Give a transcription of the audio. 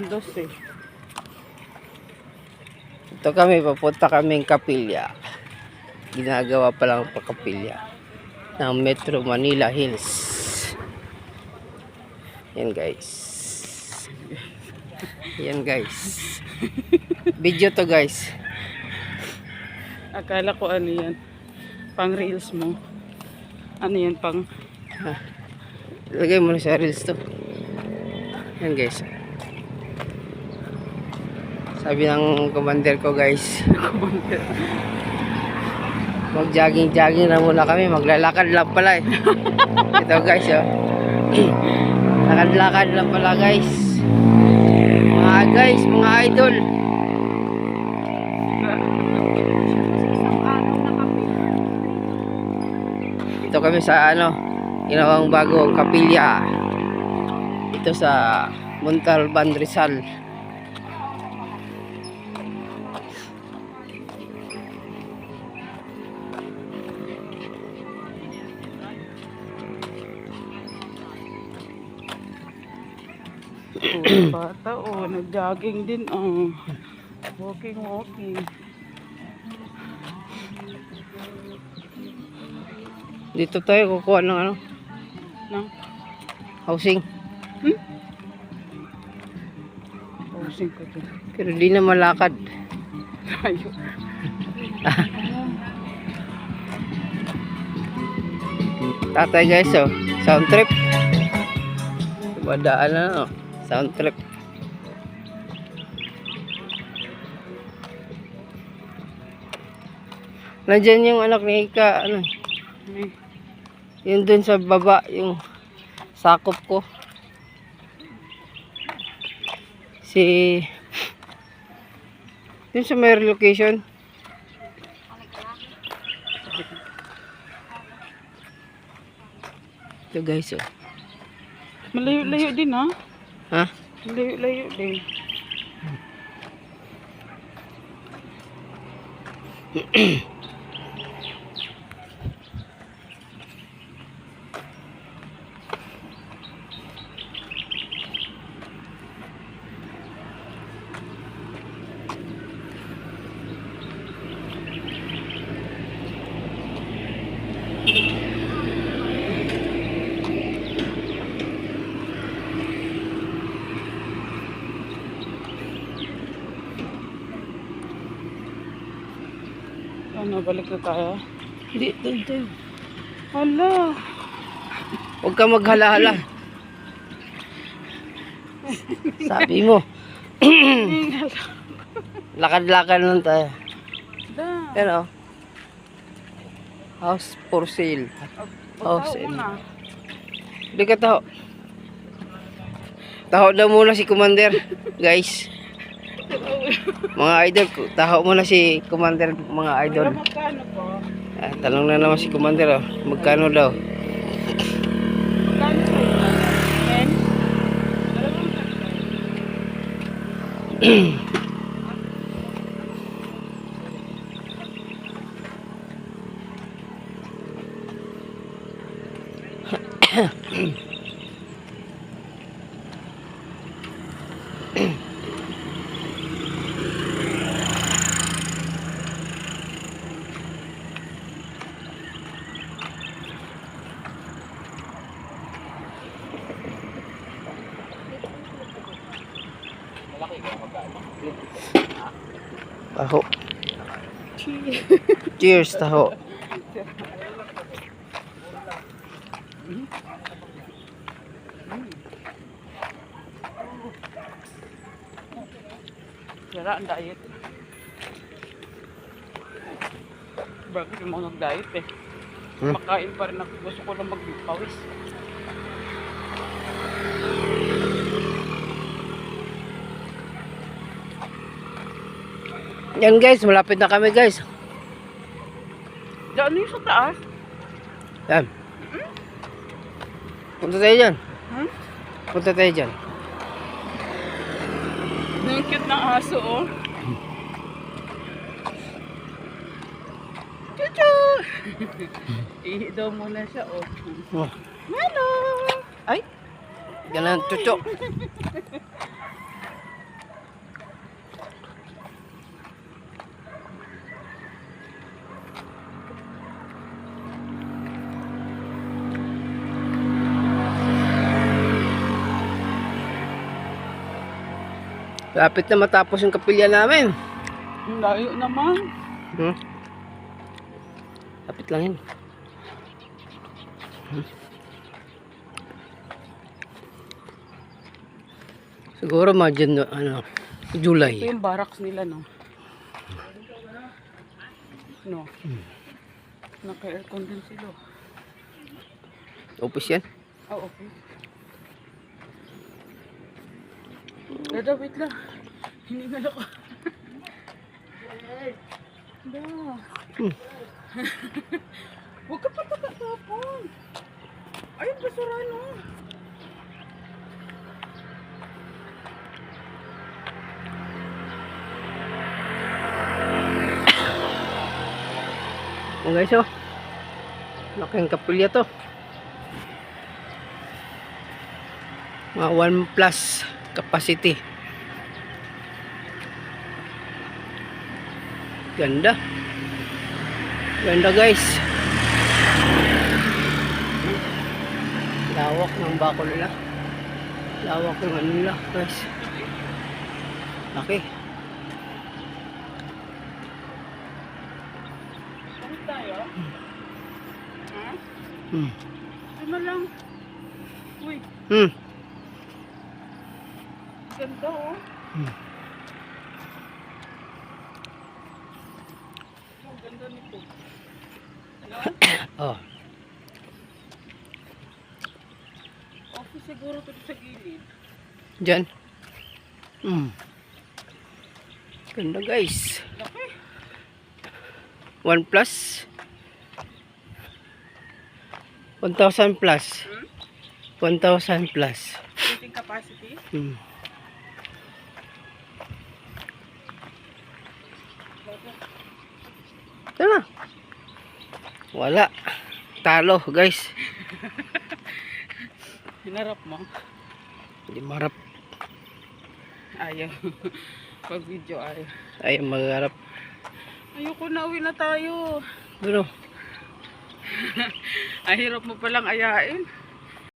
12. Ito kami, papunta kaming Kapilya. Ginagawa pa lang pa Kapilya ng Metro Manila Hills. Yan guys. Yan guys. Video to guys. Akala ko ano yan. Pang reels mo. Ano yan pang... Lagay mo na sa reels to. Yan guys. Sabi ng commander ko guys. Mag-jogging-jogging na muna kami. Maglalakad lang pala eh. Ito guys oh. Lakad-lakad lang pala guys. Mga idol. Ito kami sa ano, ginawang bagong Kapilya. Ito sa Montalban, Rizal. Bata nag-jogging din walking. Dito tayo kukuha ng ano, Nang housing. housing ko din. Pero di na malakad. Tayo. Tatay guys oh, sound trip. Badaan na oh, sound trip. Nandiyan yung anak ni Ika, ano, yun dun sa baba, yung sakop ko. Si, yun sa may relocation. Ito guys oh. Malayo-layo din ha? Ha? Malayo-layo din. Ano, balik na tayo? Hindi, doon tayo. Hala. Huwag ka maghala-hala. Sabi mo. Lakad-lakad lang tayo. Yan o. House for sale. House and... Hindi ka taho. Taho daw muna si Commander. Guys. Mga idol. Taho muna si Commander. Mga idol. Magkano po? Tanong na naman si Commander. Magkano daw? Magkano po? 10? Taho. Cheers, taho. Sira ang diet. Bakit yung mga nag-diet eh? Makain pa rin ako. Gusto ko lang magpawis. Yan guys, malapit na kami guys. Diyan yung sa taas? Yan. Punta tayo dyan. Punta tayo dyan. Yung cute ng aso oh. Chuchu! Ihi daw muna siya oh. Oh. Hello! Ay! Ganun, chucho. Lapit na matapos yung kapilya namin. Ang layo naman. Hmm? Lapit lang yun. Siguro ano, Ito July. yung barracks nila, no? No. Naka-aircon din sila. Office yan. Ah, okay. Dada, wait lang. Hiningal ako. Da. Huwag ka pa tatapon. Ayun, basura, no? Oh guys, oh. Laking kapilya to. Mga 1 plus capacity. Ganda. Ganda guys. Lawak ng bako nila. Lawak ng ano nila guys. Laki. Saan tayo? Ha? Hmm. Ano lang? Uy, Hmm. ganda, oh. Hmm. Ang ganda nito. Oh. Office siguro ito sa gilid. Diyan. Hmm. Ganda guys. Laki. 1 plus. 1,000 plus. 1,000 plus. Seating capacity. Hmm. Tara. Wala. Talo guys. Hinarap mo. Hindi marap. Ayaw. Pag video ayaw. Ay magharap. Ayoko na, uwi na tayo. Pero Ay, hirap mo palang ayain.